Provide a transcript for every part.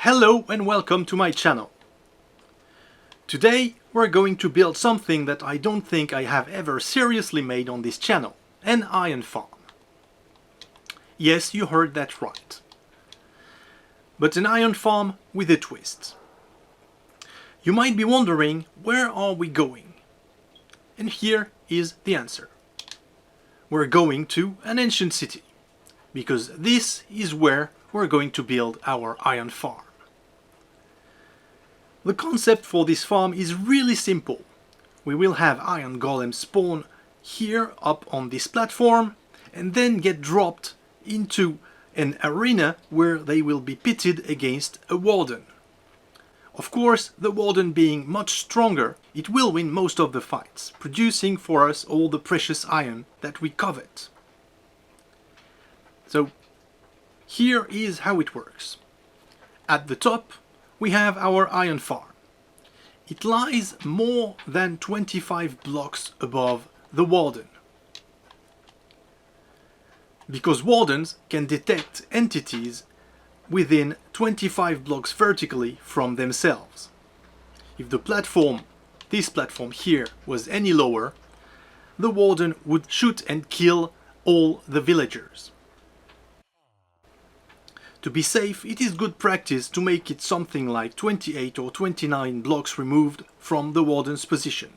Hello and welcome to my channel. Today we're going to build something that I don't think I have ever seriously made on this channel, an iron farm. Yes, you heard that right. But an iron farm with a twist. You might be wondering, where are we going? And here is the answer. We're going to an ancient city, because this is where we're going to build our iron farm. The concept for this farm is really simple. We will have iron golems spawn here up on this platform and then get dropped into an arena where they will be pitted against a warden. Of course, the warden being much stronger, it will win most of the fights, producing for us all the precious iron that we covet. So, here is how it works. At the top, we have our iron farm. It lies more than 25 blocks above the warden, because wardens can detect entities within 25 blocks vertically from themselves. If the platform, this platform here, was any lower, the warden would shoot and kill all the villagers. To be safe, it is good practice to make it something like 28 or 29 blocks removed from the warden's position.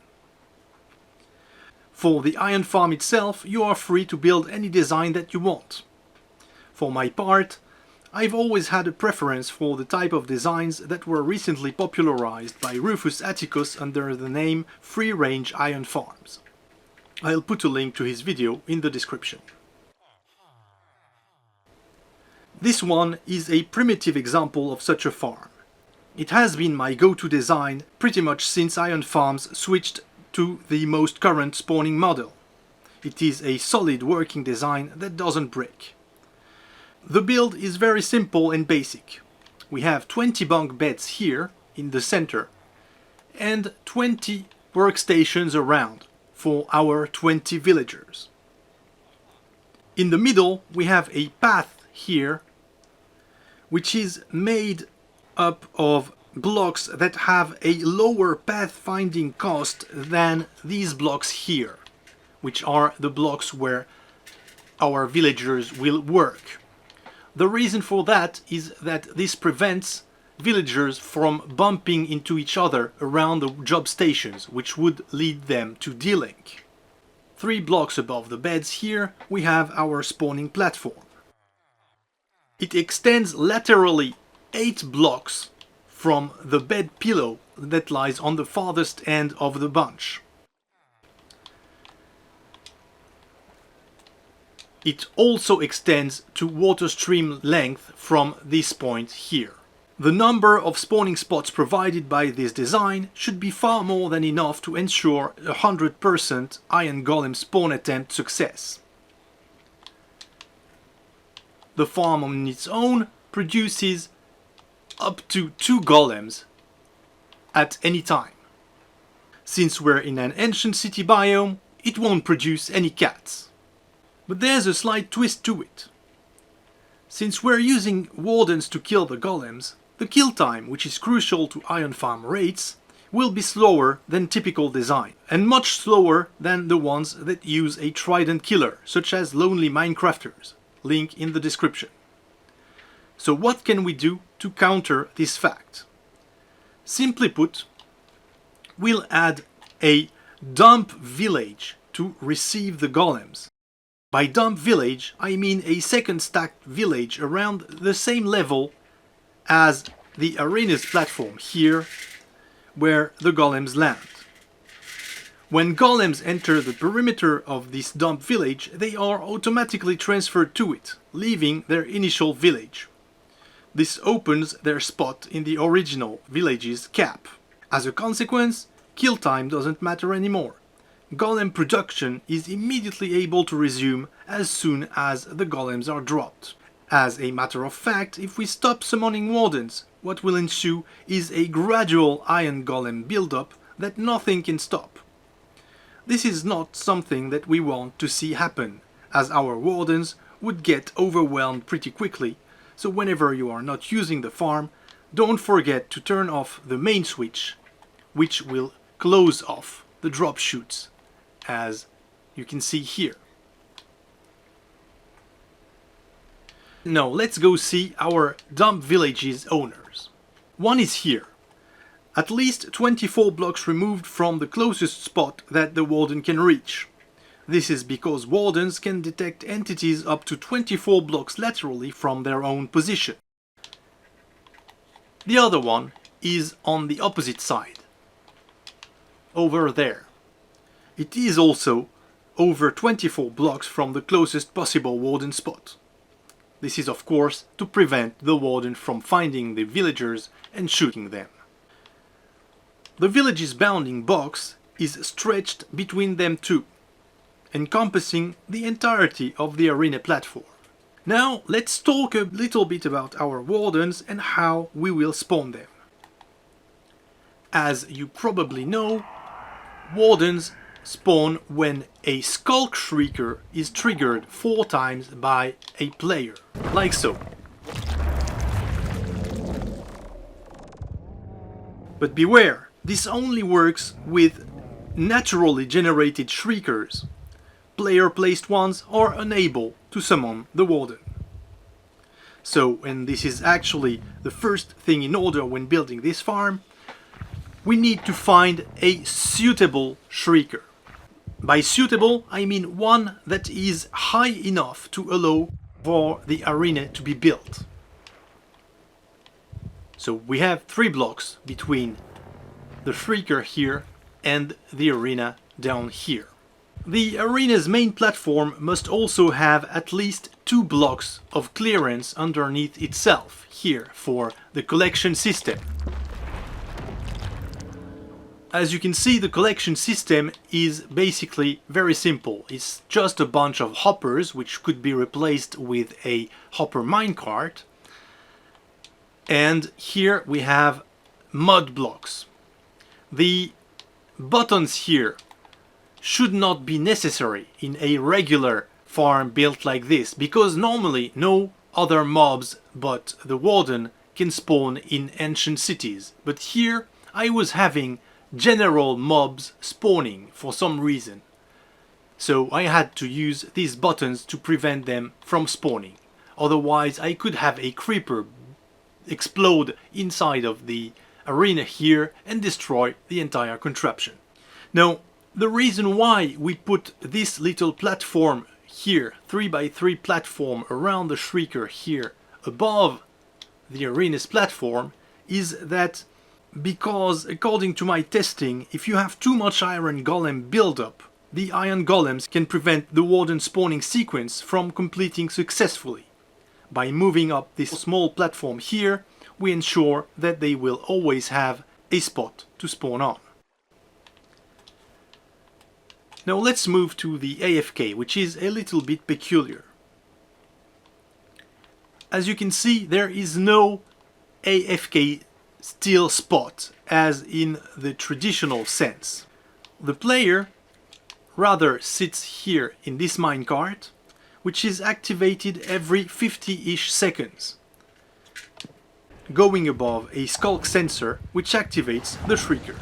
For the iron farm itself, you are free to build any design that you want. For my part, I've always had a preference for the type of designs that were recently popularized by RufusAtticus under the name free-range iron farms. I'll put a link to his video in the description. This one is a primitive example of such a farm. It has been my go-to design pretty much since iron farms switched to the most current spawning model. It is a solid working design that doesn't break. The build is very simple and basic. We have 20 bunk beds here in the center and 20 workstations around for our 20 villagers. In the middle we have a path here, which is made up of blocks that have a lower pathfinding cost than these blocks here, which are the blocks where our villagers will work. The reason for that is that this prevents villagers from bumping into each other around the job stations, which would lead them to delink. 3 blocks above the beds here we have our spawning platform. It extends laterally 8 blocks from the bed pillow that lies on the farthest end of the bunch. It also extends to water stream length from this point here. The number of spawning spots provided by this design should be far more than enough to ensure 100% iron golem spawn attempt success. The farm on its own produces up to 2 golems at any time. Since we're in an ancient city biome, it won't produce any cats. But there's a slight twist to it. Since we're using wardens to kill the golems, the kill time, which is crucial to iron farm rates, will be slower than typical design, and much slower than the ones that use a trident killer, such as lonely Minecrafters. Link in the description. So what can we do to counter this fact? Simply put, we'll add a dump village to receive the golems. By dump village, I mean a second stacked village around the same level as the arena's platform here, where the golems land. When golems enter the perimeter of this dump village, they are automatically transferred to it, leaving their initial village. This opens their spot in the original village's cap. As a consequence, kill time doesn't matter anymore. Golem production is immediately able to resume as soon as the golems are dropped. As a matter of fact, if we stop summoning wardens, what will ensue is a gradual iron golem build-up that nothing can stop. This is not something that we want to see happen, as our wardens would get overwhelmed pretty quickly, so whenever you are not using the farm, don't forget to turn off the main switch, which will close off the drop chutes, as you can see here. Now let's go see our dump village's owners. One is here, at least 24 blocks removed from the closest spot that the warden can reach. This is because wardens can detect entities up to 24 blocks laterally from their own position. The other one is on the opposite side, over there. It is also over 24 blocks from the closest possible warden spot. This is of course to prevent the warden from finding the villagers and shooting them. The village's bounding box is stretched between them two, encompassing the entirety of the arena platform. Now let's talk a little bit about our wardens and how we will spawn them. As you probably know, wardens spawn when a Skulk Shrieker is triggered 4 times by a player, like so. But beware, this only works with naturally generated Shriekers. Player-placed ones are unable to summon the warden. So, and this is actually the first thing in order when building this farm, we need to find a suitable Shrieker. By suitable, I mean one that is high enough to allow for the arena to be built. So we have 3 blocks between the Shrieker here and the arena down here. The arena's main platform must also have at least 2 blocks of clearance underneath itself here for the collection system. As you can see, the collection system is basically very simple. It's just a bunch of hoppers which could be replaced with a hopper minecart. And here we have mud blocks. The buttons here should not be necessary in a regular farm built like this, because normally no other mobs but the warden can spawn in ancient cities. But here I was having general mobs spawning for some reason, so I had to use these buttons to prevent them from spawning. Otherwise I could have a creeper explode inside of the arena here and destroy the entire contraption. Now, the reason why we put this little platform here, 3x3 platform around the Shrieker here above the arena's platform, is that because according to my testing, if you have too much iron golem buildup, the iron golems can prevent the warden spawning sequence from completing successfully. By moving up this small platform here, we ensure that they will always have a spot to spawn on. Now let's move to the AFK, which is a little bit peculiar. As you can see, there is no AFK still spot as in the traditional sense. The player rather sits here in this minecart, which is activated every 50-ish seconds, going above a skulk sensor which activates the Shrieker.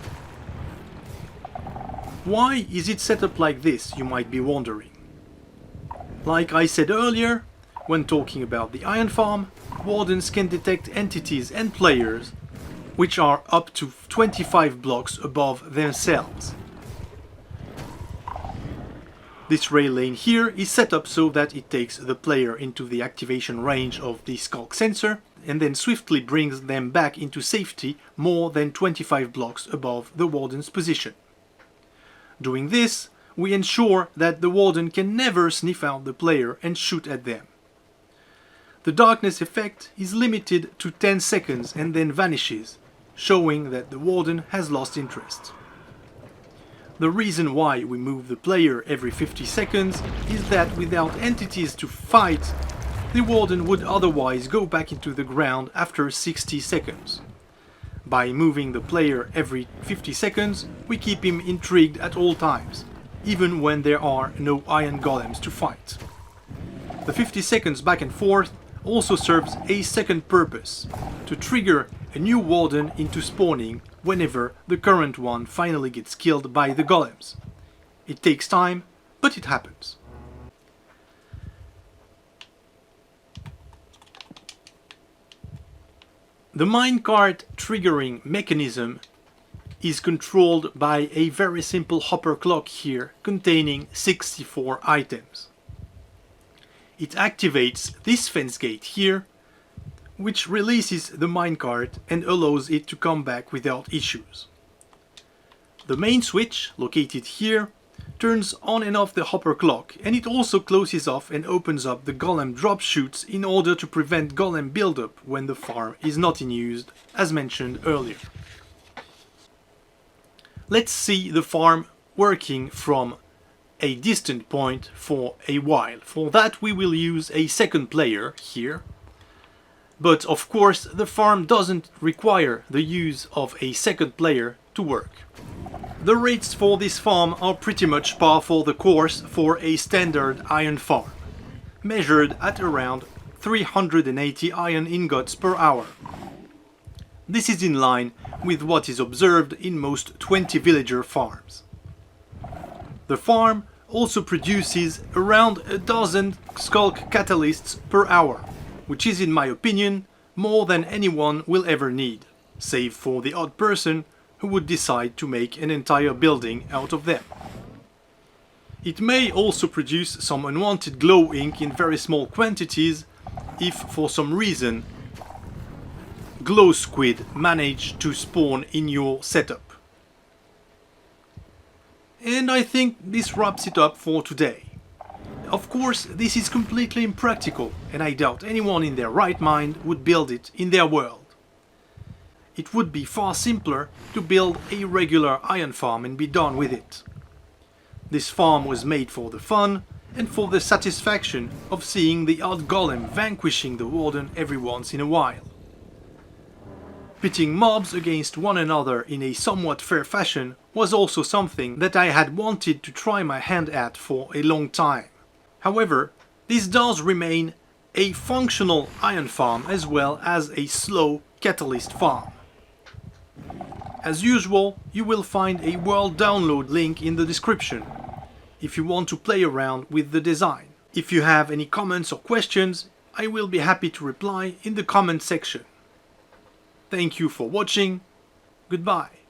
Why is it set up like this, you might be wondering? Like I said earlier, when talking about the iron farm, wardens can detect entities and players which are up to 25 blocks above themselves. This rail lane here is set up so that it takes the player into the activation range of the skulk sensor and then swiftly brings them back into safety more than 25 blocks above the warden's position. Doing this, we ensure that the warden can never sniff out the player and shoot at them. The darkness effect is limited to 10 seconds and then vanishes, showing that the warden has lost interest. The reason why we move the player every 50 seconds is that without entities to fight, the warden would otherwise go back into the ground after 60 seconds. By moving the player every 50 seconds, we keep him intrigued at all times, even when there are no iron golems to fight. The 50 seconds back and forth also serves a second purpose, to trigger a new warden into spawning whenever the current one finally gets killed by the golems. It takes time, but it happens. The minecart triggering mechanism is controlled by a very simple hopper clock here containing 64 items. It activates this fence gate here, which releases the minecart and allows it to come back without issues. The main switch, located here, turns on and off the hopper clock, and it also closes off and opens up the golem drop chutes in order to prevent golem buildup when the farm is not in use, as mentioned earlier. Let's see the farm working from a distant point for a while. For that we will use a second player here. But of course the farm doesn't require the use of a second player to work. The rates for this farm are pretty much par for the course for a standard iron farm, measured at around 380 iron ingots per hour. This is in line with what is observed in most 20 villager farms. The farm also produces around a dozen skulk catalysts per hour, which is, in my opinion, more than anyone will ever need, save for the odd person who would decide to make an entire building out of them. It may also produce some unwanted glow ink in very small quantities if, for some reason, glow squid manage to spawn in your setup. And I think this wraps it up for today. Of course, this is completely impractical, and I doubt anyone in their right mind would build it in their world. It would be far simpler to build a regular iron farm and be done with it. This farm was made for the fun and for the satisfaction of seeing the odd golem vanquishing the warden every once in a while. Pitting mobs against one another in a somewhat fair fashion was also something that I had wanted to try my hand at for a long time. However, this does remain a functional iron farm as well as a slow catalyst farm. As usual, you will find a world download link in the description if you want to play around with the design. If you have any comments or questions, I will be happy to reply in the comment section. Thank you for watching. Goodbye.